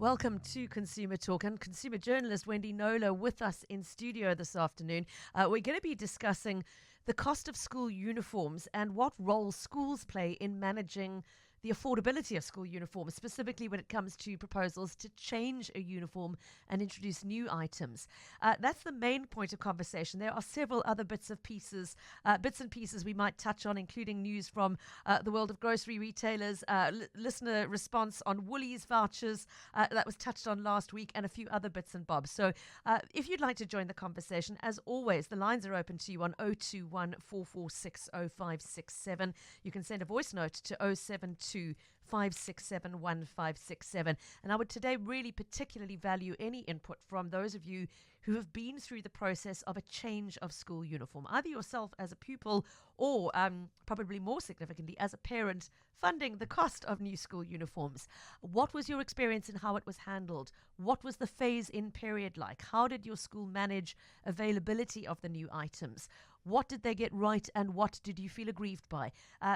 Welcome to Consumer Talk, and consumer journalist Wendy Knowler with us in studio this afternoon. We're going to be discussing the cost of school uniforms and what role schools play in managing the affordability of school uniforms, specifically when it comes to proposals to change a uniform and introduce new items. That's the main point of conversation. There are several other bits and pieces we might touch on, including news from the world of grocery retailers, listener response on Woollies vouchers that was touched on last week, and a few other bits and bobs. So if you'd like to join the conversation, as always, the lines are open to you on 021 446 0567. You can send a voice note to 072 567 1567. And I would today really particularly value any input from those of you who have been through the process of a change of school uniform, either yourself as a pupil or probably more significantly as a parent funding the cost of new school uniforms. What was your experience and how it was handled? What was the phase-in period like? How did your school manage availability of the new items? What did they get right and what did you feel aggrieved by?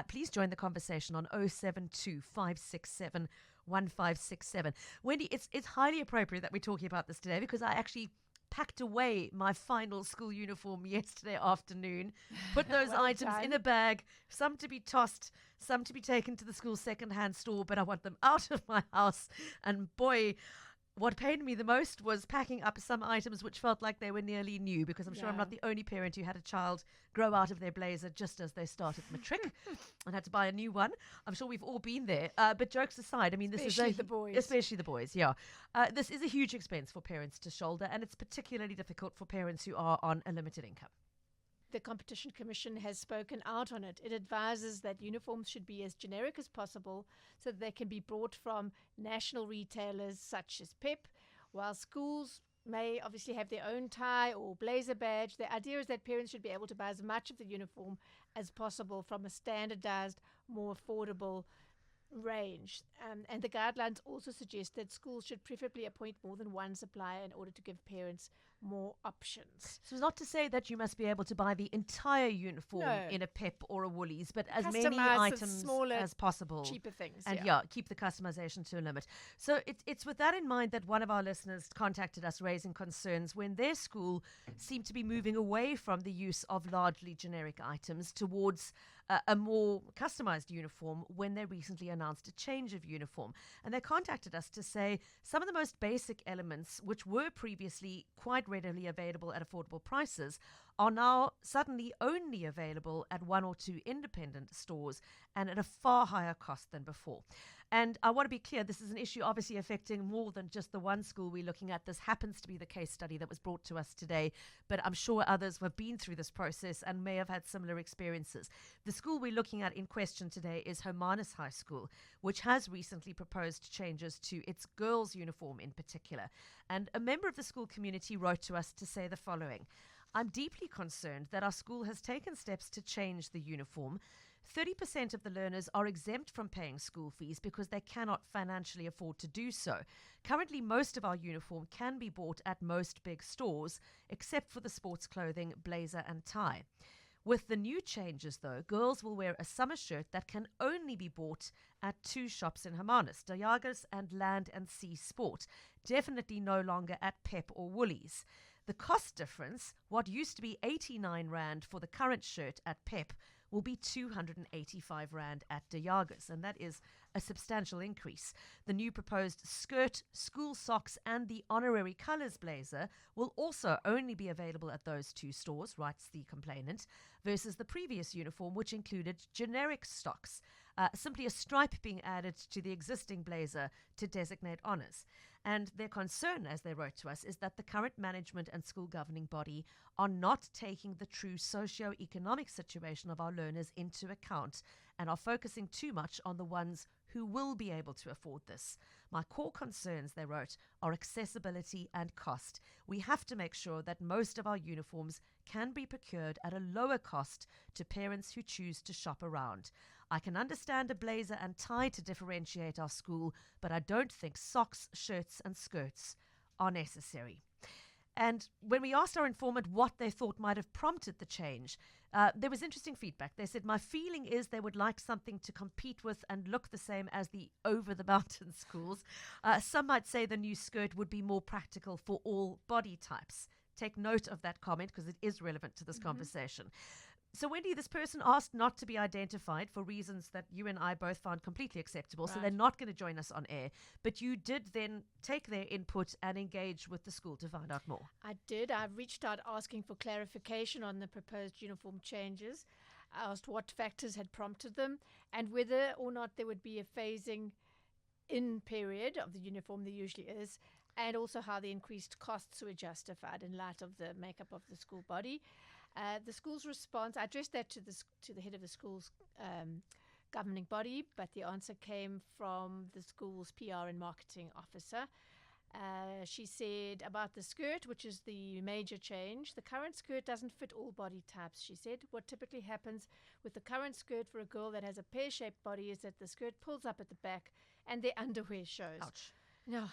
Please join the conversation on 072 567 1567. Wendy, it's highly appropriate that we're talking about this today because I actually packed away my final school uniform yesterday afternoon, put those items in a bag, some to be tossed, some to be taken to the school second-hand store, but I want them out of my house. And boy, what pained me the most was packing up some items which felt like they were nearly new, because I'm sure I'm not the only parent who had a child grow out of their blazer just as they started matric and had to buy a new one. I'm sure we've all been there. But jokes aside, I mean, especially the boys. Especially the boys, yeah. This is a huge expense for parents to shoulder, and it's particularly difficult for parents who are on a limited income. The Competition Commission has spoken out on it. It advises that uniforms should be as generic as possible so that they can be bought from national retailers such as Pip, while schools may obviously have their own tie or blazer badge. The idea is that parents should be able to buy as much of the uniform as possible from a standardized, more affordable range. And the guidelines also suggest that schools should preferably appoint more than one supplier in order to give parents more options. So it's not to say that you must be able to buy the entire uniform in a Pep or a Woolies, but as many items smaller, as possible. Cheaper things. And keep the customization to a limit. So it's with that in mind that one of our listeners contacted us raising concerns when their school seemed to be moving away from the use of largely generic items towards a more customized uniform when they recently announced a change of uniform. And they contacted us to say some of the most basic elements, which were previously quite readily available at affordable prices, are now suddenly only available at one or two independent stores and at a far higher cost than before. And I want to be clear, this is an issue obviously affecting more than just the one school we're looking at. This happens to be the case study that was brought to us today, but I'm sure others have been through this process and may have had similar experiences. The school we're looking at in question today is Hermanus High School, which has recently proposed changes to its girls' uniform in particular. And a member of the school community wrote to us to say the following: I'm deeply concerned that our school has taken steps to change the uniform. 30% of the learners are exempt from paying school fees because they cannot financially afford to do so. Currently, most of our uniform can be bought at most big stores, except for the sports clothing, blazer and tie. With the new changes, though, girls will wear a summer shirt that can only be bought at two shops in Hermanus, Diagas and Land and Sea Sport, definitely no longer at Pep or Woolies. The cost difference, what used to be 89 Rand for the current shirt at Pep, will be 285 Rand at Diagas, and that is a substantial increase. The new proposed skirt, school socks, and the honorary colours blazer will also only be available at those two stores, writes the complainant, versus the previous uniform, which included generic stocks, simply a stripe being added to the existing blazer to designate honours. And their concern, as they wrote to us, is that the current management and school governing body are not taking the true socio-economic situation of our learners into account and are focusing too much on the ones who will be able to afford this. My core concerns, they wrote, are accessibility and cost. We have to make sure that most of our uniforms can be procured at a lower cost to parents who choose to shop around. I can understand a blazer and tie to differentiate our school, but I don't think socks, shirts and skirts are necessary. And when we asked our informant what they thought might have prompted the change, there was interesting feedback. They said, my feeling is they would like something to compete with and look the same as the over-the-mountain schools. Some might say the new skirt would be more practical for all body types. Take note of that comment because it is relevant to this conversation. So, Wendy, this person asked not to be identified for reasons that you and I both found completely acceptable. Right. So they're not going to join us on air. But you did then take their input and engage with the school to find out more. I did. I reached out asking for clarification on the proposed uniform changes. I asked what factors had prompted them and whether or not there would be a phasing in period of the uniform there usually is, and also how the increased costs were justified in light of the makeup of the school body. The school's response, I addressed that to the head of the school's governing body, but the answer came from the school's PR and marketing officer. She said about the skirt, which is the major change, the current skirt doesn't fit all body types, she said. What typically happens with the current skirt for a girl that has a pear-shaped body is that the skirt pulls up at the back and their underwear shows. Ouch. Now,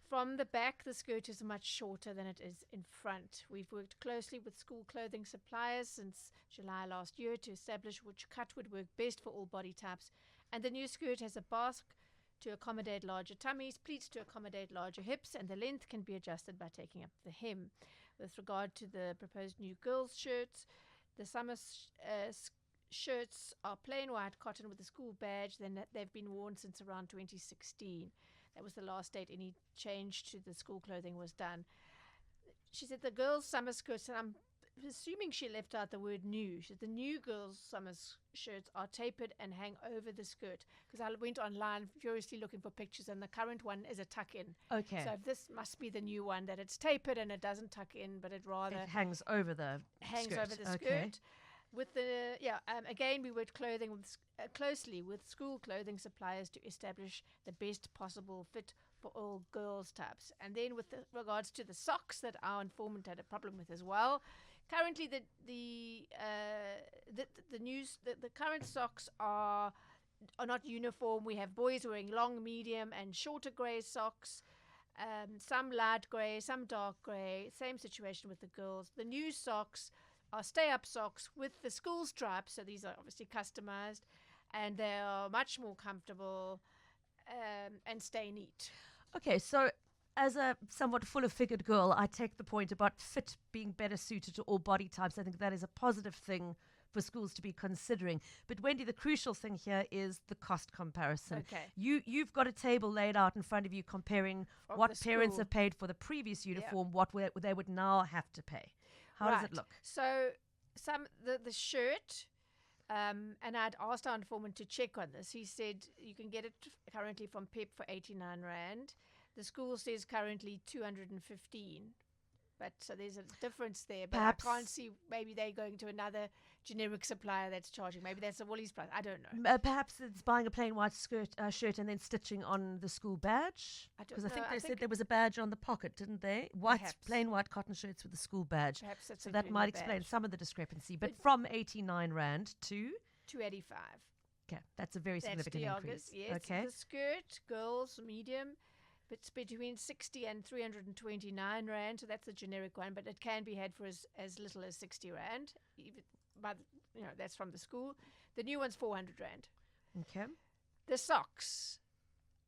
from the back, the skirt is much shorter than it is in front. We've worked closely with school clothing suppliers since July last year to establish which cut would work best for all body types. And the new skirt has a basque to accommodate larger tummies, pleats to accommodate larger hips, and the length can be adjusted by taking up the hem. With regard to the proposed new girls' shirts, the summer shirts are plain white cotton with a school badge. They've been worn since around 2016. That was the last date any change to the school clothing was done. She said the girls' summer skirts, and I'm assuming she left out the word new. She said the new girls' summer shirts are tapered and hang over the skirt. Because I went online furiously looking for pictures, and the current one is a tuck-in. Okay. So this must be the new one, that it's tapered and it doesn't tuck in, but it rather It hangs over the skirt. over the Okay. skirt. With the again, we worked closely with school clothing suppliers to establish the best possible fit for all girls types. And then with regards to the socks that our informant had a problem with as well, currently the current socks are not uniform. We have boys wearing long, medium, and shorter grey socks. Some light grey, some dark grey. Same situation with the girls. The new socks are stay-up socks with the school stripes, so these are obviously customized, and they are much more comfortable and stay neat. Okay, so as a somewhat fuller-figured girl, I take the point about fit being better suited to all body types. I think that is a positive thing for schools to be considering. But Wendy, the crucial thing here is the cost comparison. Okay. You've got a table laid out in front of you comparing From what the parents school. have paid for the previous uniform, what they would now have to pay. How does it look? So the shirt, and I'd asked our informant to check on this. He said you can get it currently from Pip for 89 Rand. The school says currently 215. But so there's a difference there. But Perhaps, I can't see, maybe they're going to another generic supplier that's charging. Maybe that's a Woollies price. I don't know. Perhaps it's buying a plain white shirt and then stitching on the school badge. I don't Because I know. think I they said think there was a badge on the pocket, didn't they? Plain white cotton shirts with the school badge. Perhaps that's So that including might the explain badge. some of the discrepancy. But But- from 89 Rand to, 285. okay, that's a very That's significant Diagas, increase. yes. Okay. The skirt, girls, medium, it's between 60 and 329 Rand. So that's the generic one, but it can be had for as little as 60 Rand. But that's from the school. The new one's 400 Rand. Okay. The socks,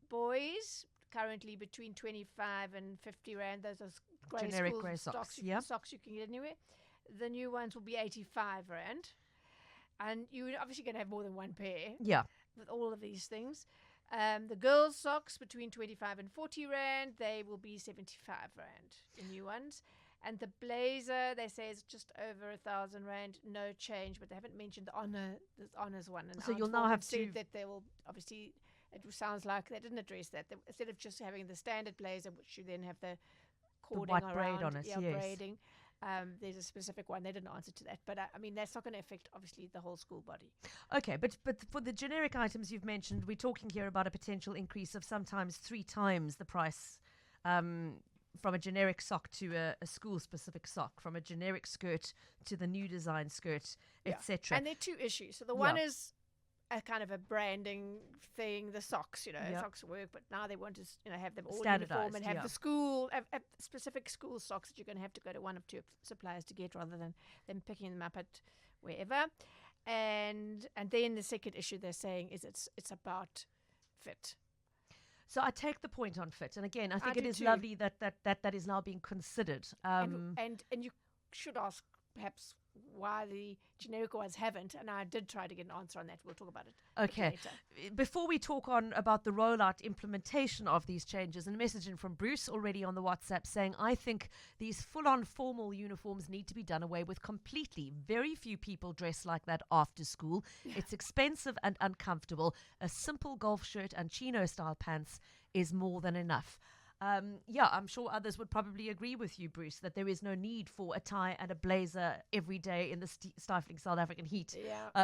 boys, currently between 25 and 50 Rand. Those are grey Generic school grey socks, socks you can get anywhere. The new ones will be 85 Rand. And you're obviously going to have more than one pair Yeah. with all of these things. The girls' socks between 25 and 40 Rand, they will be 75 Rand, the new ones. And the blazer, they say is just over 1,000 Rand, no change, but they haven't mentioned the honors one. And So our you'll now have informant said to- that they will obviously. It sounds like they didn't address that. Instead of just having the standard blazer, which you then have the cording white around, braid on it, yes. braiding. There's a specific one. They didn't answer to that, but I mean that's not going to affect obviously the whole school body. Okay, but for the generic items you've mentioned, we're talking here about a potential increase of sometimes 3 times the price from a generic sock to a school-specific sock, from a generic skirt to the new design skirt, etc. And there are two issues. So the one is a kind of a branding thing. The socks, Yep. socks work, but now they want to, have them all Standardized, uniform and have yeah. the school, have specific school socks that you're going to have to go to one of two suppliers to get, rather than them picking them up at wherever. And then the second issue they're saying is it's about fit. So I take the point on fit, and again, I think I it do is too. lovely that is now being considered. And you should ask perhaps why the generic ones haven't, and I did try to get an answer on that. We'll talk about it a bit Okay. later. Before we talk on about the rollout implementation of these changes, and a message in from Bruce already on the WhatsApp saying, I think these full-on formal uniforms need to be done away with completely. Very few people dress like that after school. It's expensive and uncomfortable. A simple golf shirt and chino-style pants is more than enough. I'm sure others would probably agree with you, Bruce, that there is no need for a tie and a blazer every day in the stifling South African heat,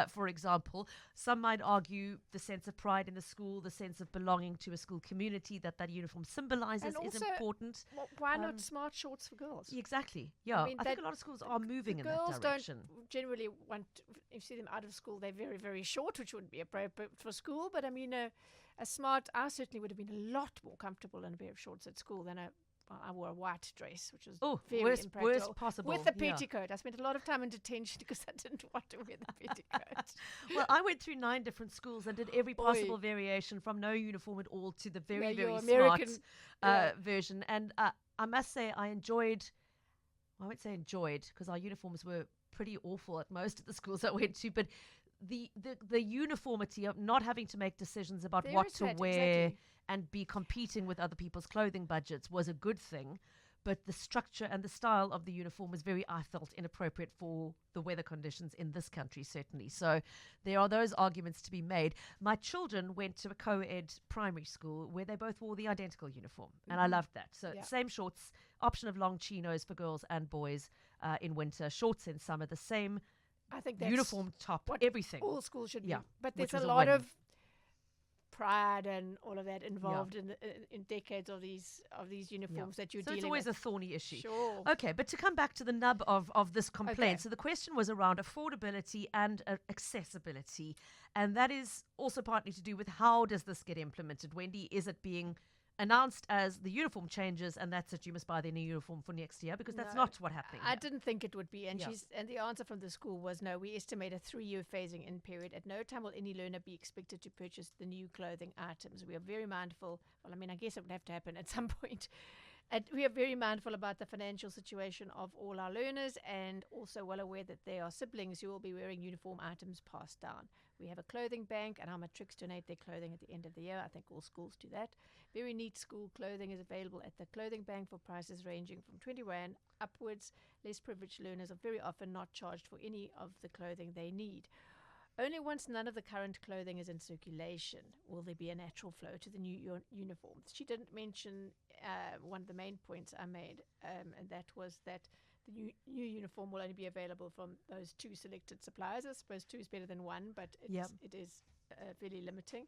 for example. Some might argue the sense of pride in the school, the sense of belonging to a school community that uniform symbolizes And is also, important. Why not smart shorts for girls? Exactly. Yeah, I think a lot of schools are moving in that Girls direction. don't generally want, if you see them out of school, they're very, very short, which wouldn't be appropriate for school. But I mean, I certainly would have been a lot more comfortable in a pair of shorts at school than I wore a white dress, which was very worst impractical. possible. With the yeah. petticoat. I spent a lot of time in detention because I didn't want to wear the petticoat. Well, I went through 9 different schools and did every possible variation, from no uniform at all to the very, very American, smart version. And I must say, I won't say enjoyed, because our uniforms were pretty awful at most of the schools I went to, but the uniformity of not having to make decisions about There what is to that, wear exactly. and be competing with other people's clothing budgets was a good thing. But the structure and the style of the uniform was I felt, inappropriate for the weather conditions in this country, certainly. So there are those arguments to be made. My children went to a co-ed primary school where they both wore the identical uniform, and I loved that. So same shorts, option of long chinos for girls and boys in winter, shorts in summer, the same I think that's uniform top, what everything. all schools should Yeah, be. But which there's was a a lot win. of pride and all of that involved in decades of these uniforms that you're So dealing it's always with. a thorny issue. Sure. Okay, but to come back to the nub of this complaint, Okay. so the question was around affordability and accessibility, and that is also partly to do with how does this get implemented. Wendy, is it being announced as the uniform changes and that's it, you must buy the new uniform for next year? Because that's No, not what happening I here. didn't think it would be, and Yeah. and the answer from the school was no. We estimate a 3-year phasing in period. At no time will any learner be expected to purchase the new clothing items. We are very mindful. Well, I mean, I guess it would have to happen at some point. And we are very mindful about the financial situation of all our learners, and also well aware that there are siblings who will be wearing uniform items passed down. We have a clothing bank, and our matrics donate their clothing at the end of the year. I think all schools do that. Very neat school clothing is available at the clothing bank for prices ranging from 20 Rand upwards. Less privileged learners are very often not charged for any of the clothing they need. Only once none of the current clothing is in circulation will there be a natural flow to the new uniforms. She didn't mention one of the main points I made, and that was that the new uniform will only be available from those 2 selected suppliers. I suppose 2 is better than 1, but it is fairly limiting.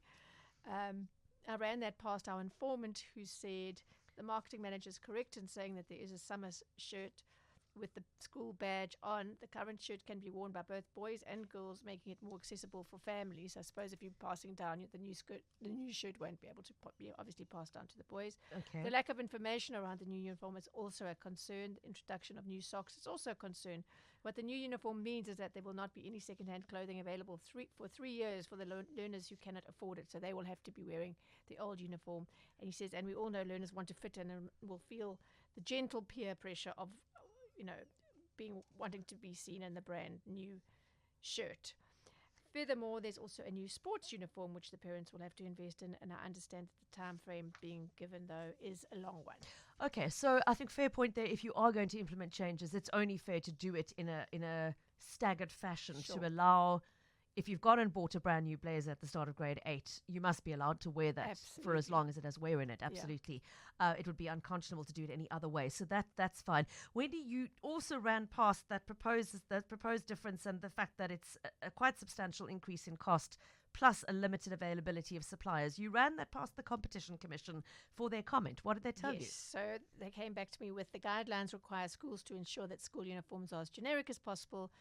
I ran that past our informant, who said the marketing manager is correct in saying that there is a summer shirt with the school badge on. The current shirt can be worn by both boys and girls, making it more accessible for families. I suppose if you're passing down the new shirt won't be able to be obviously passed down to the boys. Okay. The lack of information around the new uniform is also a concern. The introduction of new socks is also a concern. What the new uniform means is that there will not be any second-hand clothing available for 3 years for the learners who cannot afford it. So they will have to be wearing the old uniform. And he says, and we all know learners want to fit in and will feel the gentle peer pressure of wanting to be seen in the brand new shirt. Furthermore, there's also a new sports uniform which the parents will have to invest in, and I understand that the time frame being given, though, is a long one. Okay, so I think fair point there. If you are going to implement changes, it's only fair to do it in a staggered fashion to allow. If you've gone and bought a brand new blazer at the start of grade 8, you must be allowed to wear that for as long as it has wear in it. Absolutely. It would be unconscionable to do it any other way. So that's fine. Wendy, you also ran past that proposed difference and the fact that it's a quite substantial increase in cost plus a limited availability of suppliers. You ran that past the Competition Commission for their comment. What did they tell you? So they came back to me with the guidelines require schools to ensure that school uniforms are as generic as possible.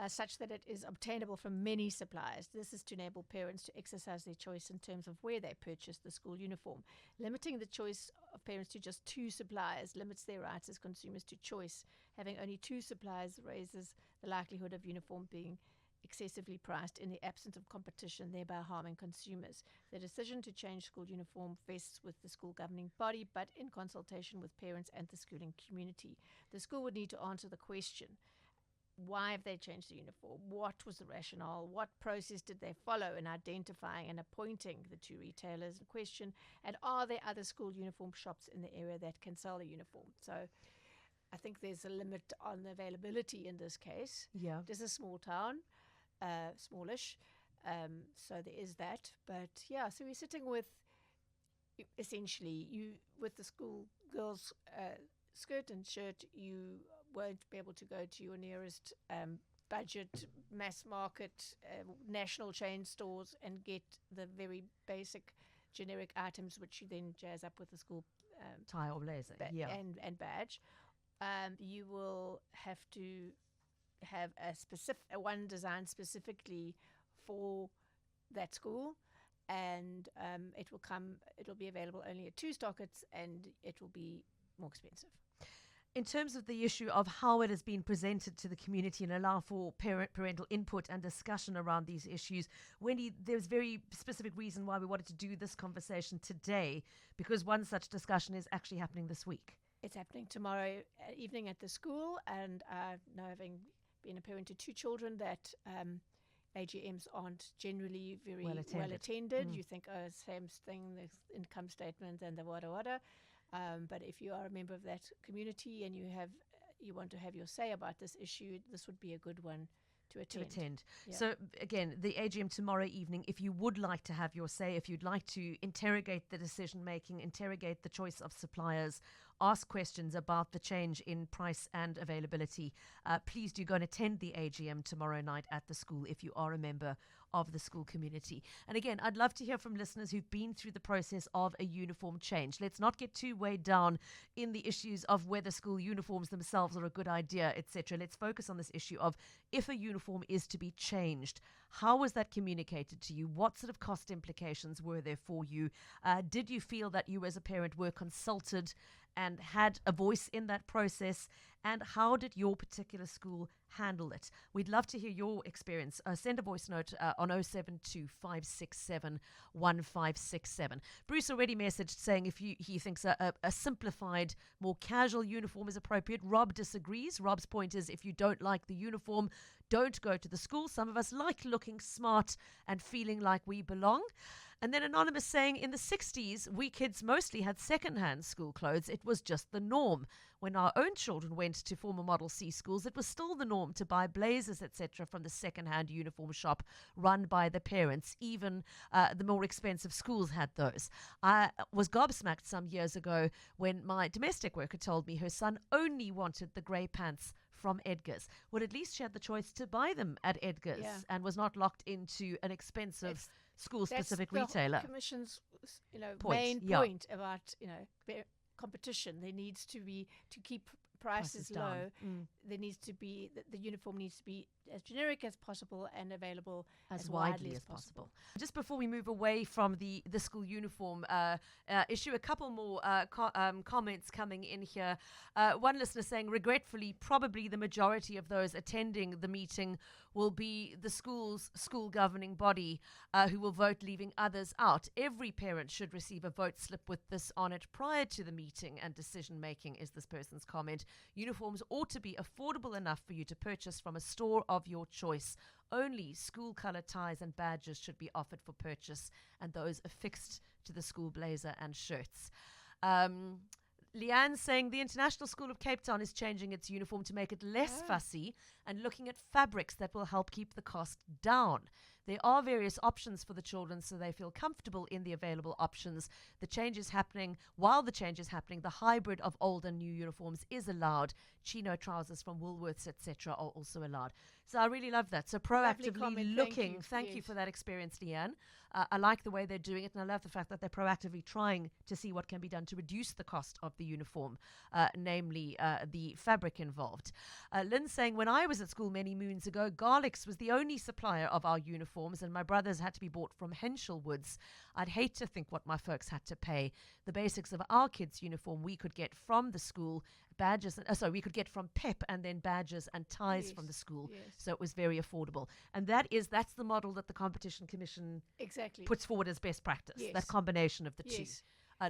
such that it is obtainable from many suppliers. This is to enable parents to exercise their choice in terms of where they purchase the school uniform. Limiting the choice of parents to just 2 suppliers limits their rights as consumers to choice. Having only 2 suppliers raises the likelihood of uniform being excessively priced in the absence of competition, thereby harming consumers. The decision to change school uniform vests with the school governing body, but in consultation with parents and the schooling community. The school would need to answer the question: why have they changed the uniform? What was the rationale? What process did they follow in identifying and appointing the 2 retailers in question? And are there other school uniform shops in the area that can sell the uniform? So I think there's a limit on the availability in this case. Yeah. It is a small town, smallish, so there is that. But yeah, so we're sitting with essentially with the school girls' skirt and shirt, you won't be able to go to your nearest budget mass market national chain stores and get the very basic generic items, which you then jazz up with the school tie or blazer, and badge. You will have to have a one designed specifically for that school, and it'll be available only at 2 stockets, and it will be more expensive. In terms of the issue of how it has been presented to the community and allow for parental input and discussion around these issues, Wendy, there's very specific reason why we wanted to do this conversation today, because one such discussion is actually happening this week. It's happening tomorrow evening at the school, and now having been a parent to 2 children, that AGMs aren't generally very well attended. You think, oh, same thing, the income statement and the wada. But if you are a member of that community and you want to have your say about this issue, this would be a good one to attend. Yeah. So again, the AGM tomorrow evening, if you would like to have your say, if you'd like to interrogate the decision making, interrogate the choice of suppliers, ask questions about the change in price and availability, please do go and attend the AGM tomorrow night at the school if you are a member of the school community. And again, I'd love to hear from listeners who've been through the process of a uniform change. Let's not get too weighed down in the issues of whether school uniforms themselves are a good idea, etc. Let's focus on this issue of if a uniform is to be changed. How was that communicated to you? What sort of cost implications were there for you? Did you feel that you as a parent were consulted and had a voice in that process? And how did your particular school handle it? We'd love to hear your experience. Send a voice note on 072-567-1567. Bruce already messaged saying he thinks a simplified, more casual uniform is appropriate. Rob disagrees. Rob's point is, if you don't like the uniform, don't go to the school. Some of us like looking smart and feeling like we belong. And then Anonymous saying, in the 60s, we kids mostly had second-hand school clothes. It was just the norm. When our own children went to former Model C schools, it was still the norm to buy blazers, etc., from the second-hand uniform shop run by the parents. Even the more expensive schools had those. I was gobsmacked some years ago when my domestic worker told me her son only wanted the grey pants from Edgar's. Well, at least she had the choice to buy them at Edgar's and was not locked into an expensive school-specific retailer. That's the Commission's, main point about, competition. There needs to be, to keep prices low, there needs to be, the uniform needs to be as generic as possible and available as widely as possible. Just before we move away from the school uniform issue, a couple more comments coming in here. One listener saying, regretfully, probably the majority of those attending the meeting will be the school's school governing body who will vote, leaving others out. Every parent should receive a vote slip with this on it prior to the meeting and decision making, is this person's comment. Uniforms ought to be affordable enough for you to purchase from a store of your choice. Only school color ties and badges should be offered for purchase, and those affixed to the school blazer and shirts. Leanne saying the International School of Cape Town is changing its uniform to make it less fussy and looking at fabrics that will help keep the cost down. There are various options for the children, so they feel comfortable in the available options. The change is happening. While the change is happening, the hybrid of old and new uniforms is allowed. Chino trousers from Woolworths, etc., are also allowed. So I really love that. So Lovely proactively comment. looking. Thank you Yes. for that experience, Leanne. I like the way they're doing it, and I love the fact that they're proactively trying to see what can be done to reduce the cost of the uniform, namely the fabric involved. Lynn's saying, when I was at school many moons ago, Garlics was the only supplier of our uniforms, and my brothers had to be bought from Henschel Woods. I'd hate to think what my folks had to pay. The basics of our kids' uniform we could get from the school, badges, we could get from Pep, and then badges and ties from the school. Yes. So it was very affordable. And that's the model that the Competition Commission Exactly. puts forward as best practice, Yes. that combination of the two. Yes.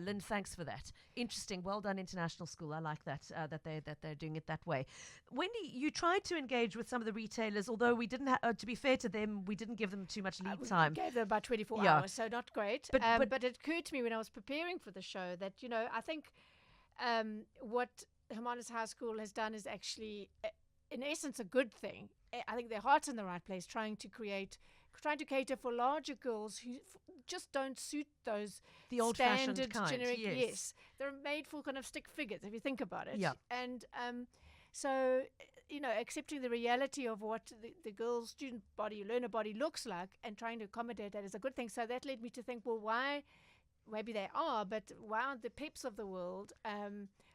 Lynn, thanks for that. Interesting. Well done, International School. I like that, that they're doing it that way. Wendy, you tried to engage with some of the retailers, although we didn't to be fair to them, we didn't give them too much lead time. We gave them about 24 Yeah. hours, so not great. But But it occurred to me when I was preparing for the show that, I think what Hermanus High School has done is actually, in essence, a good thing. I think their heart's in the right place, trying to cater for larger girls who just don't suit those The old-fashioned standard kind, generic. yes. They're made for kind of stick figures, if you think about it. Yeah. And so, accepting the reality of what the girl's student body, learner body looks like, and trying to accommodate that is a good thing. So that led me to think, well, why? Maybe they are, but why aren't the Peps of the world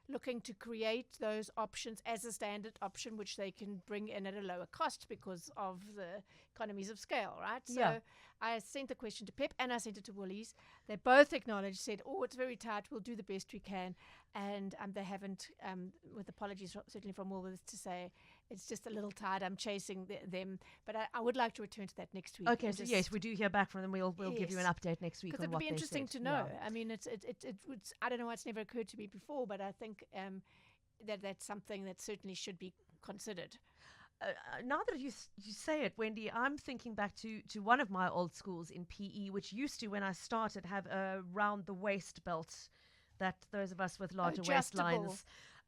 looking to create those options as a standard option, which they can bring in at a lower cost because of the economies of scale, right? Yeah. So I sent the question to Pep and I sent it to Woolies. They both acknowledged, said, it's very tight, we'll do the best we can. And they haven't, with apologies certainly from Woolworths, to say it's just a little tight, I'm chasing them. But I would like to return to that next week. Okay, so yes, we do hear back from them. We'll give you an Yes. update next week Because on it what would be they interesting said. to know. Yeah. I mean, it's I don't know why it's never occurred to me before, but I think that's something that certainly should be considered. Now that you say it, Wendy, I'm thinking back to one of my old schools in PE, which used to, when I started, have a round the waist belt that those of us with larger Adjustable.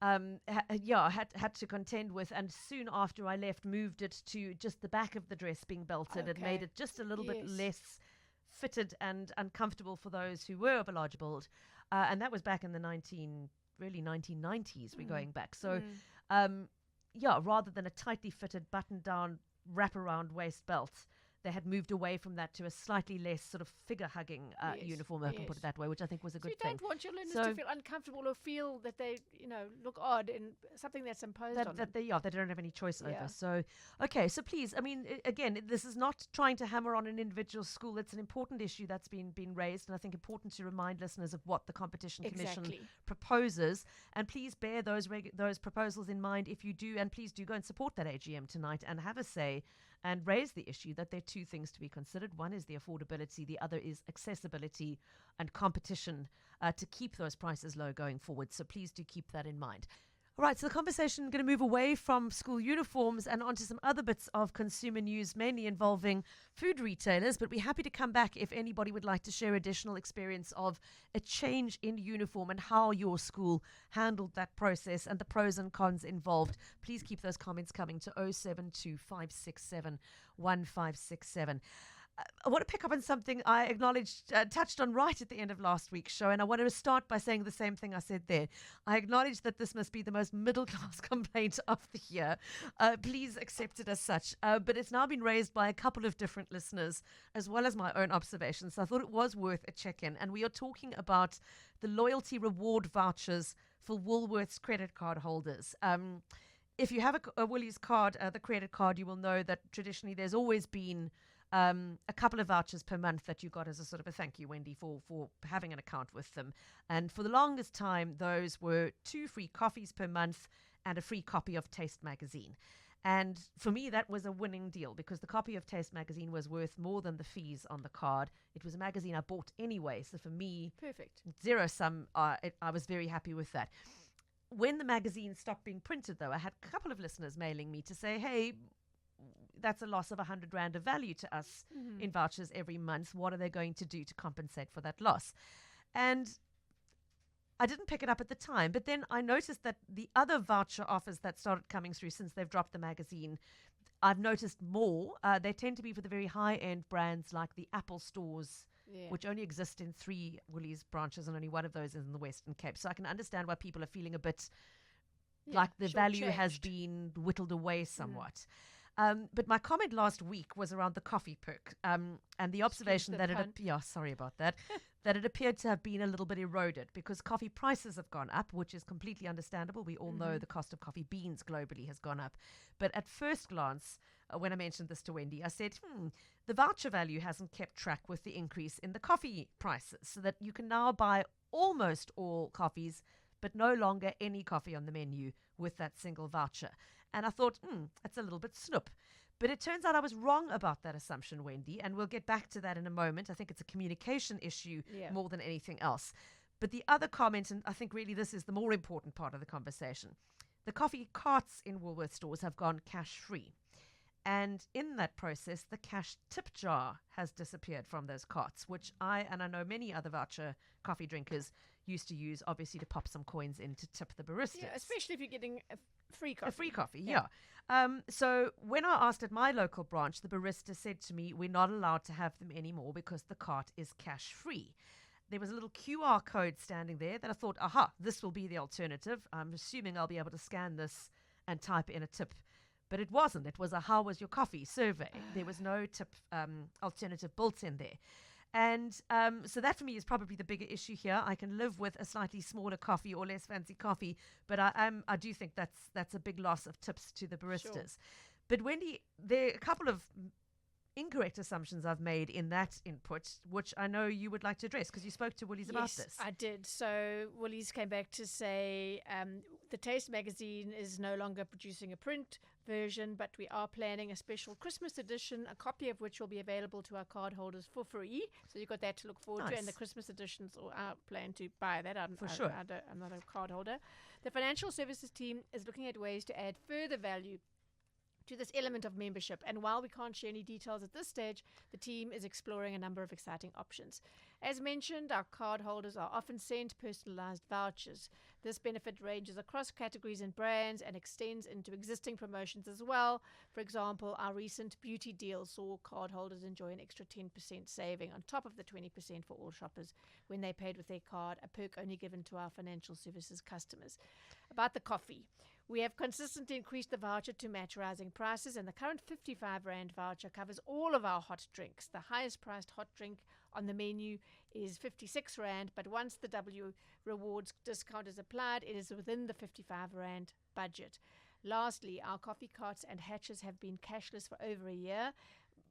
waistlines had to contend with, and soon after I left, moved it to just the back of the dress being belted. It made Okay. it just a little bit Yes. less fitted and uncomfortable for those who were of a larger build, and that was back in the 1990s. We're going back, so. Rather than a tightly fitted button-down wraparound waist belt, they had moved away from that to a slightly less sort of figure-hugging Yes, uniform, if I can put it that way, which I think was a So good you thing. don't want your learners So- to feel uncomfortable or feel that they, look odd in something that's imposed on them. They don't have any choice Yeah. over. So, okay, so please, I mean, again, this is not trying to hammer on an individual school. It's an important issue that's been raised, and I think important to remind listeners of what the Competition Commission Exactly. proposes. And please bear those proposals in mind if you do, and please do go and support that AGM tonight and have a say and raise the issue that there are two things to be considered. One is the affordability, the other is accessibility and competition to keep those prices low going forward. So please do keep that in mind. All right, so the conversation is going to move away from school uniforms and onto some other bits of consumer news, mainly involving food retailers. But we're happy to come back if anybody would like to share additional experience of a change in uniform and how your school handled that process and the pros and cons involved. Please keep those comments coming to 072-567-1567. I want to pick up on something I touched on right at the end of last week's show, and I want to start by saying the same thing I said there. I acknowledge that this must be the most middle-class complaint of the year. Please accept it as such. But it's now been raised by a couple of different listeners, as well as my own observations. So I thought it was worth a check-in. And we are talking about the loyalty reward vouchers for Woolworths credit card holders. If you have a Woolies card, the credit card, you will know that traditionally there's always been a couple of vouchers per month that you got as a sort of a thank you, Wendy, for having an account with them. And for the longest time, those were 2 free coffees per month and a free copy of Taste magazine. And for me, that was a winning deal because the copy of Taste magazine was worth more than the fees on the card. It was a magazine I bought anyway. So for me, Perfect. zero sum, I was very happy with that. When the magazine stopped being printed, though, I had a couple of listeners mailing me to say, hey, that's a loss of 100 Rand of value to us in vouchers every month. What are they going to do to compensate for that loss? And I didn't pick it up at the time, but then I noticed that the other voucher offers that started coming through since they've dropped the magazine, I've noticed more. They tend to be for the very high-end brands like the Apple stores, Yeah. which only exist in 3 Woolies branches, and only one of those is in the Western Cape. So I can understand why people are feeling a bit like the value has shortchanged. been whittled away somewhat. But my comment last week was around the coffee perk, and the observation that sorry about that, that it appeared to have been a little bit eroded because coffee prices have gone up, which is completely understandable. We all know the cost of coffee beans globally has gone up. But at first glance, when I mentioned this to Wendy, I said, the voucher value hasn't kept track with the increase in the coffee prices, so that you can now buy almost all coffees, but no longer any coffee on the menu with that single voucher. And I thought, that's a little bit snoop. But it turns out I was wrong about that assumption, Wendy, and we'll get back to that in a moment. I think it's a communication issue more than anything else. But the other comment, and I think really this is the more important part of the conversation, the coffee carts in Woolworths stores have gone cash-free. And in that process, the cash tip jar has disappeared from those carts, which I know many other voucher coffee drinkers used to use, obviously, to pop some coins in to tip the baristas. Yeah, especially if you're getting a free coffee. A free coffee, yeah. So when I asked at my local branch, the barista said to me, we're not allowed to have them anymore because the cart is cash-free. There was a little QR code standing there that I thought, this will be the alternative. I'm assuming I'll be able to scan this and type in a tip. But it wasn't. It was a how was your coffee survey. There was no tip alternative built in there. And so that for me is probably the bigger issue here. I can live with a slightly smaller coffee or less fancy coffee, but I do think that's a big loss of tips to the baristas. Sure. But Wendy, there are a couple of incorrect assumptions I've made in that input, which I know you would like to address because you spoke to Woolies about this. I did. So Woolies came back to say the Taste magazine is no longer producing a print version, but we are planning a special Christmas edition, a copy of which will be available to our card holders for free. So you've got that to look forward to, and the Christmas editions, or I plan to buy that. I'm not a card holder. The financial services team is looking at ways to add further value to this element of membership. And while we can't share any details at this stage, the team is exploring a number of exciting options. As mentioned, our card holders are often sent personalized vouchers. This benefit ranges across categories and brands and extends into existing promotions as well. For example, our recent beauty deal saw card holders enjoy an extra 10% saving on top of the 20% for all shoppers when they paid with their card, a perk only given to our financial services customers. About the coffee, we have consistently increased the voucher to match rising prices, and the current 55 Rand voucher covers all of our hot drinks. The highest priced hot drink on the menu is 56 Rand, but once the W Rewards discount is applied, it is within the 55 Rand budget. Lastly, our coffee carts and hatches have been cashless for over a year,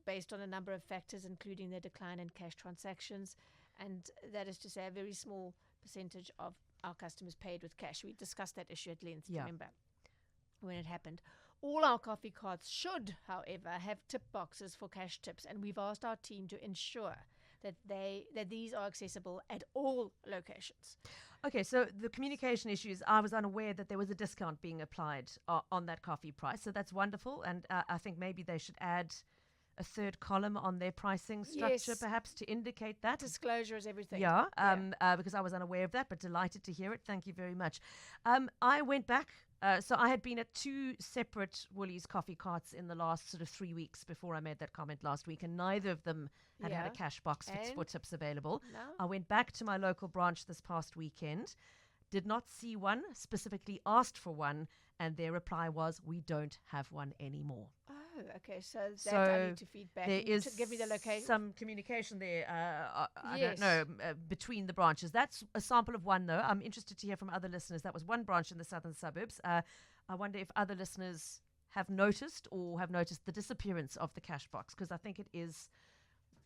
based on a number of factors, including their decline in cash transactions, and that is to say a very small percentage of our customers paid with cash. We discussed that issue at length, remember, when it happened. All our coffee carts should, however, have tip boxes for cash tips, and we've asked our team to ensure that these are accessible at all locations. Okay, so the communication issues, I was unaware that there was a discount being applied on that coffee price, so that's wonderful, and I think maybe they should add a third column on their pricing structure, perhaps, to indicate that. Disclosure is everything. Because I was unaware of that, but delighted to hear it. Thank you very much. I went back. So I had been at 2 separate Woolies coffee carts in the last sort of 3 weeks before I made that comment last week, and neither of them had a cash box for tips available. No. I went back to my local branch this past weekend, did not see one, specifically asked for one, and their reply was, we don't have one anymore. Oh, okay. So that I need to feed back. There is to give me the location. Some communication there, I don't know, between the branches. That's a sample of one, though. I'm interested to hear from other listeners. That was one branch in the southern suburbs. I wonder if other listeners have noticed the disappearance of the cash box, because I think it is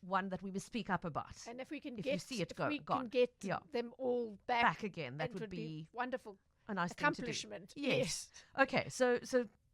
one that we will speak up about. And if we can you see it gone, can get them all back again, that would be wonderful. A nice accomplishment. Thing to do. Yes. Okay, so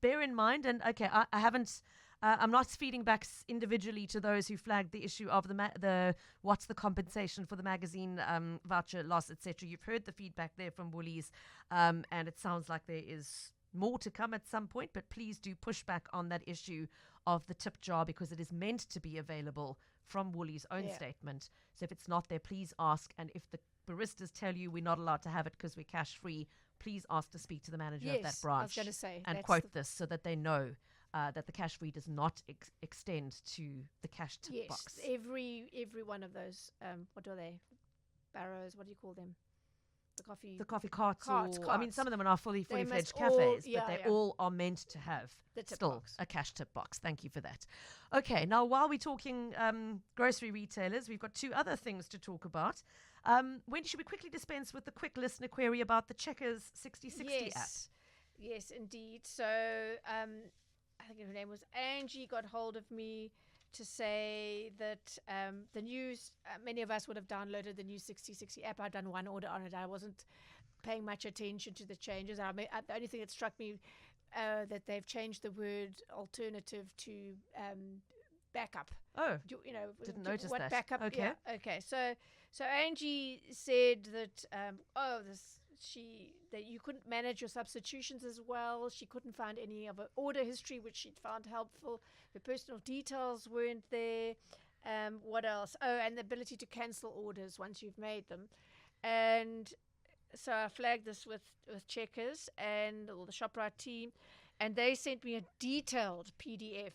bear in mind, and I haven't. I'm not feeding back individually to those who flagged the issue of the what's the compensation for the magazine voucher loss, etc. You've heard the feedback there from Woolies, and it sounds like there is more to come at some point. But please do push back on that issue of the tip jar, because it is meant to be available from Woolies' own statement. So if it's not there, please ask. And if the baristas tell you we're not allowed to have it because we're cash free, please ask to speak to the manager of that branch. I was going to say, and quote this so that they know that the cash free does not extend to the cash tip box. Every one of those, what are they? Barrows, what do you call them? the coffee carts, carts. I mean, some of them are now fully They must fledged all- cafes, yeah, but they yeah. all are meant to have The tip still box. a cash tip box. Thank you for that. Okay, now while we're talking grocery retailers, we've got 2 other things to talk about. When should we quickly dispense with the quick listener query about the Checkers 6060 app? Yes, indeed. So I think her name was Angie, got hold of me to say that the news, many of us would have downloaded the new 6060 app. I'd done one order on it. I wasn't paying much attention to the changes. The only thing that struck me that they've changed the word alternative to backup. Oh, You know, didn't notice what that. backup? Okay. Yeah, okay. So Angie said that that you couldn't manage your substitutions as well. She couldn't find any of her order history, which she'd found helpful. Her personal details weren't there. What else? Oh, and the ability to cancel orders once you've made them. And so I flagged this with Checkers or the ShopRite team, and they sent me a detailed PDF,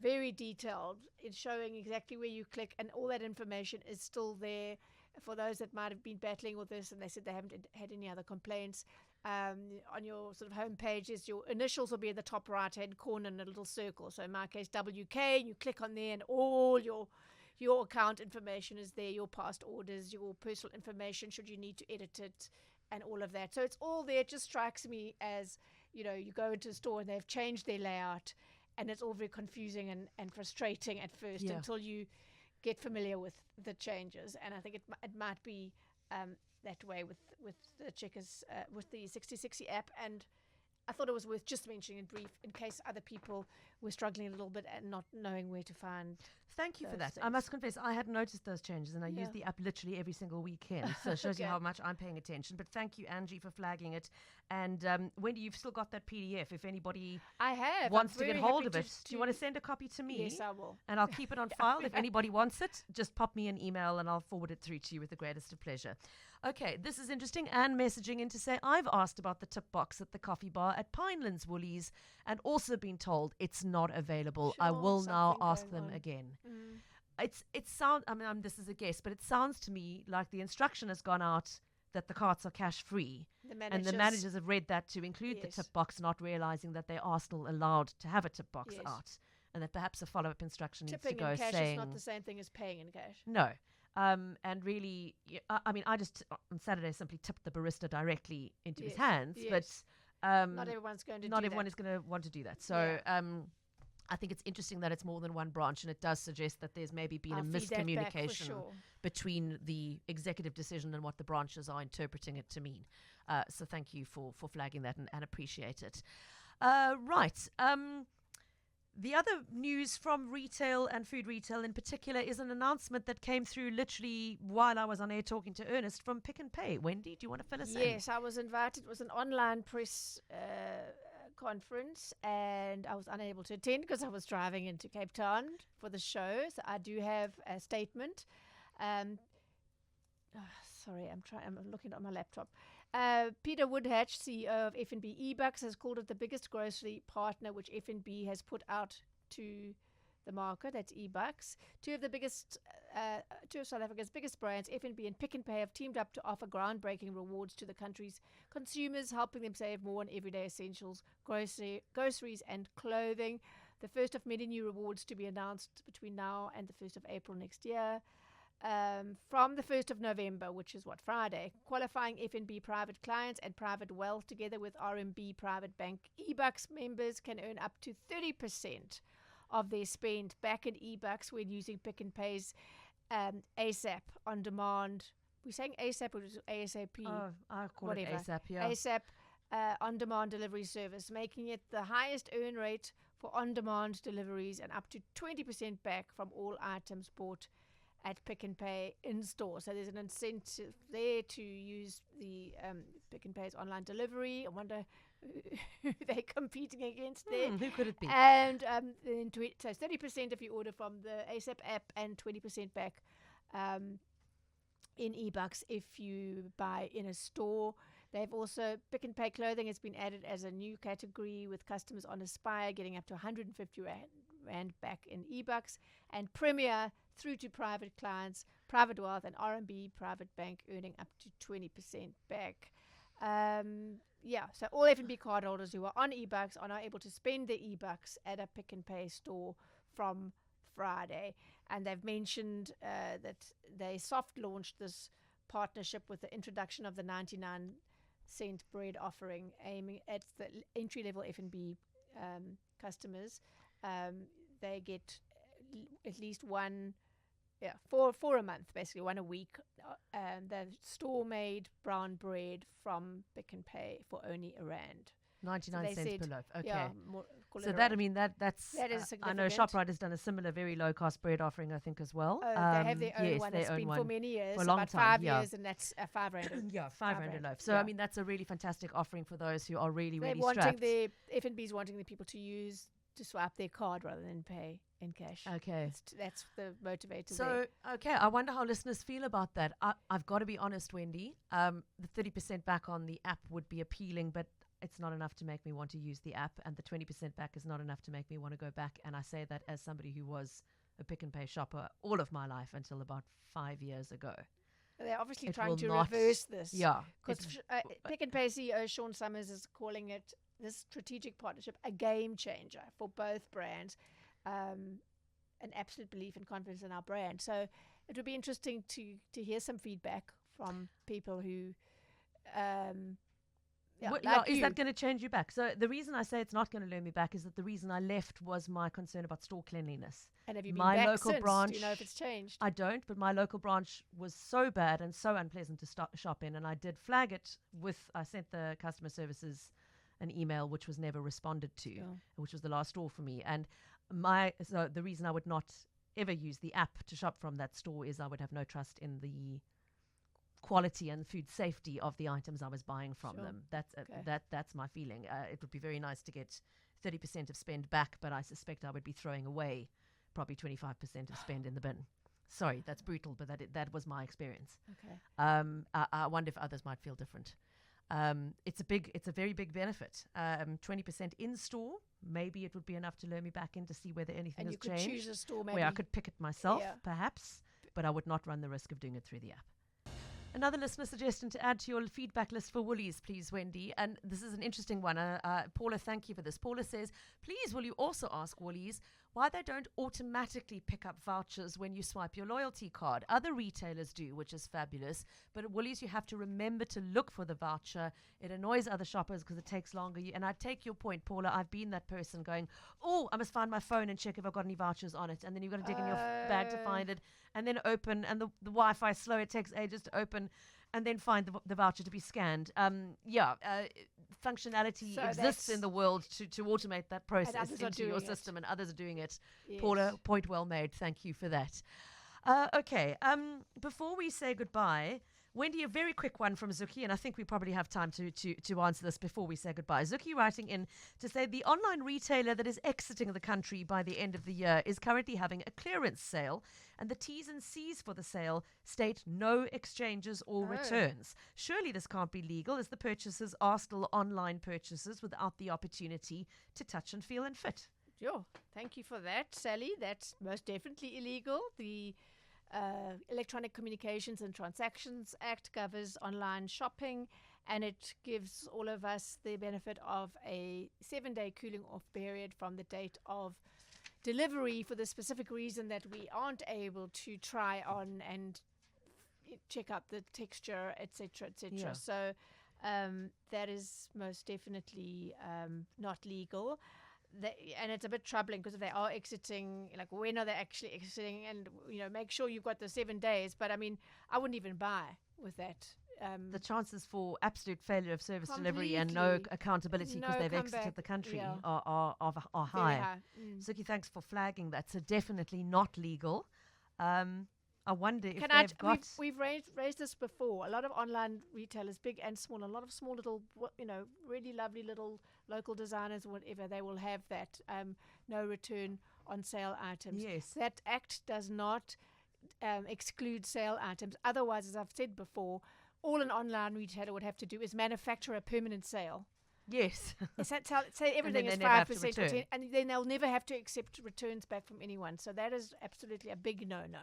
very detailed, in showing exactly where you click, and all that information is still there for those that might have been battling with this, and they said they haven't had any other complaints. On your sort of home pages, your initials will be in the top right hand corner in a little circle. So in my case, WK, and you click on there, and all your account information is there, your past orders, your personal information should you need to edit it, and all of that. So it's all there. It just strikes me as, you go into a store and they've changed their layout, and it's all very confusing and frustrating at first until you get familiar with the changes. And I think it might be that way with the Checkers, with the 6060 app. And I thought it was worth just mentioning in brief in case other people were struggling a little bit and not knowing where to find. Thank you for that. things. I must confess, I hadn't noticed those changes, and I use the app literally every single weekend. So it shows you Okay. how much I'm paying attention. But thank you, Angie, for flagging it. And Wendy, you've still got that PDF. If anybody I have. wants I'm to get very hold happy of it, do you want to send a copy to me? Yes, I will. And I'll keep it on file. If anybody wants it, just pop me an email and I'll forward it through to you with the greatest of pleasure. Okay, this is interesting. Anne messaging in to say, I've asked about the tip box at the coffee bar at Pinelands Woolies and also been told it's not available. I Sure, will now something ask going them on. again. Mm. It sounds, I mean, this is a guess, but it sounds to me like the instruction has gone out that the carts are cash free. And the managers have read that to include the Yes. tip box, not realizing that they are still allowed to have a tip box Yes. out. And that perhaps a follow-up instruction needs to Tipping go in cash saying is not the same thing as paying in cash. no. And really, I mean, I just on Saturday simply tipped the barista directly into his Yes, hands, yes. but Not everyone's going to not do everyone that. is going to want to do that. So I think it's interesting that it's more than one branch, and it does suggest that there's maybe been I'll a feed that back for miscommunication sure. between the executive decision and what the branches are interpreting it to mean. So thank you for flagging that and appreciate it. Right. The other news from retail and food retail in particular is an announcement that came through literally while I was on air talking to Ernest from Pick and Pay. Wendy, do you want to fill us in? Yes, I was invited. It was an online press conference, and I was unable to attend because I was driving into Cape Town for the show. So I do have a statement. Sorry, I'm looking at my laptop. Peter Woodhatch, CEO of FNB eBucks, has called it the biggest grocery partner which FNB has put out to the market. That's eBucks. Two of South Africa's biggest brands, FNB and Pick and Pay, have teamed up to offer groundbreaking rewards to the country's consumers, helping them save more on everyday essentials, groceries and clothing. The first of many new rewards to be announced between now and the 1st of April next year. From the 1st of November, which is Friday, qualifying FNB private clients and private wealth together with RMB Private Bank eBucks members can earn up to 30% of their spend back in eBucks when using Pick and Pay's ASAP on demand. We're saying ASAP or ASAP? Oh, I call Whatever. it ASAP, yeah. ASAP on demand delivery service, making it the highest earn rate for on demand deliveries and up to 20% back from all items bought at Pick and Pay in store. So there's an incentive there to use the Pick and Pay's online delivery. I wonder who they're competing against there. Who could it be? And then so 30% if you order from the ASAP app and 20% back in eBucks if you buy in a store. They've also, Pick and Pay clothing has been added as a new category with customers on Aspire getting up to 150 Rand Rand back in eBucks, and Premier through to private clients, Private Wealth and RMB Private Bank earning up to 20% back. So all FNB cardholders who are on eBucks are now able to spend their eBucks at a Pick and Pay store from Friday. And they've mentioned that they soft launched this partnership with the introduction of the 99-cent bread offering, aiming at the entry-level FNB customers. They get at least one, for a month, basically, one a week. The store-made brown bread from Pick and Pay for only R1. 99 cents per loaf. Okay. Yeah, So that, I mean, that's that is I know significant. ShopRite has done a similar very low cost bread offering, I think, as well. They have their own yes, one their that's own been one for many years, for a long about time, 5 yeah. years, and that's a 5 rand. Yeah, 5 rand a loaf. So, yeah. I mean, that's a really fantastic offering for those who are really, They're really wanting strapped. FNB's wanting the people to swipe their card rather than pay in cash. Okay. That's the motivator So, there. okay, I wonder how listeners feel about that. I've got to be honest, Wendy. The 30% back on the app would be appealing, but it's not enough to make me want to use the app, and the 20% back is not enough to make me want to go back. And I say that as somebody who was a Pick and Pay shopper all of my life until about 5 years ago. They're obviously It trying will to not- reverse this. Yeah. Because Pick and Pay CEO Sean Summers is calling it, this strategic partnership, a game changer for both brands. An absolute belief and confidence in our brand. So it would be interesting to hear some feedback from people who Is that going to change you back? So the reason I say it's not going to lure me back is that the reason I left was my concern about store cleanliness. And have you been My back local since? branch, Do you know if it's changed? I don't, but my local branch was so bad and so unpleasant to shop in, and I did flag it I sent the customer services an email which was never responded to, which was the last store for me. And so the reason I would not ever use the app to shop from that store is I would have no trust in the quality and food safety of the items I was buying from them. That's my feeling. It would be very nice to get 30% of spend back, but I suspect I would be throwing away probably 25% of spend in the bin. Sorry, that's brutal, but that was my experience. Okay. I wonder if others might feel different. It's a very big benefit. 20% in store, maybe it would be enough to lure me back in to see whether anything has changed. And you could choose a store maybe where I could pick it myself, perhaps, but I would not run the risk of doing it through the app. Another listener suggestion to add to your feedback list for Woolies, please, Wendy. And this is an interesting one. Paula, thank you for this. Paula says, please will you also ask Woolies why they don't automatically pick up vouchers when you swipe your loyalty card. Other retailers do, which is fabulous. But at Woolies, you have to remember to look for the voucher. It annoys other shoppers because it takes longer. And I take your point, Paula. I've been that person going, oh, I must find my phone and check if I've got any vouchers on it. And then you've got to dig in your bag to find it. And then open, and the Wi-Fi is slow. It takes ages to open, and then find the voucher to be scanned. Functionality exists in the world to automate that process into your system, and others are doing it. Yes. Paula, point well made. Thank you for that. Okay. Before we say goodbye, Wendy, a very quick one from Zuki, and I think we probably have time to answer this before we say goodbye. Zuki writing in to say the online retailer that is exiting the country by the end of the year is currently having a clearance sale, and the T's and C's for the sale state no exchanges or returns. Surely this can't be legal, as the purchases are still online purchases without the opportunity to touch and feel and fit. Sure. Thank you for that, Sally. That's most definitely illegal. The Electronic Communications and Transactions Act covers online shopping, and it gives all of us the benefit of a 7-day cooling off period from the date of delivery, for the specific reason that we aren't able to try on and check out the texture, etc., etc. Yeah. So that is most definitely not legal. And it's a bit troubling, because if they are exiting, like, when are they actually exiting? And, make sure you've got the 7 days. But I mean, I wouldn't even buy with that. The chances for absolute failure of service delivery and no accountability because they've exited the country are high. Zuki, thanks for flagging that. So definitely not legal. I wonder if they've got... We've raised this before. A lot of online retailers, big and small, a lot of small little, really lovely little local designers or whatever, they will have that no return on sale items. Yes. That act does not exclude sale items. Otherwise, as I've said before, all an online retailer would have to do is manufacture a permanent sale. Yes. Say everything they is never have to 5% or 10, return. and then they'll never have to accept returns back from anyone. So that is absolutely a big no-no.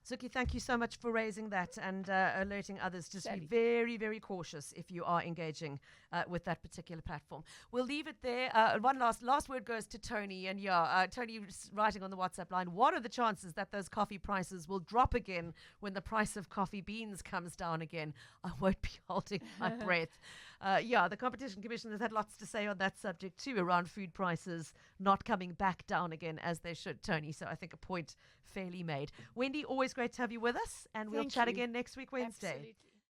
Suki, thank you so much for raising that and alerting others to be Sally. very, very cautious if you are engaging with that particular platform. We'll leave it there. One last word goes to Tony. And Tony is writing on the WhatsApp line, what are the chances that those coffee prices will drop again when the price of coffee beans comes down again? I won't be holding my breath. The Competition Commission has had lots to say on that subject too, around food prices not coming back down again as they should, Tony. So I think a point fairly made. Wendy, always great to have you with us, and we'll Thank chat you. again next week, Wednesday. Absolutely.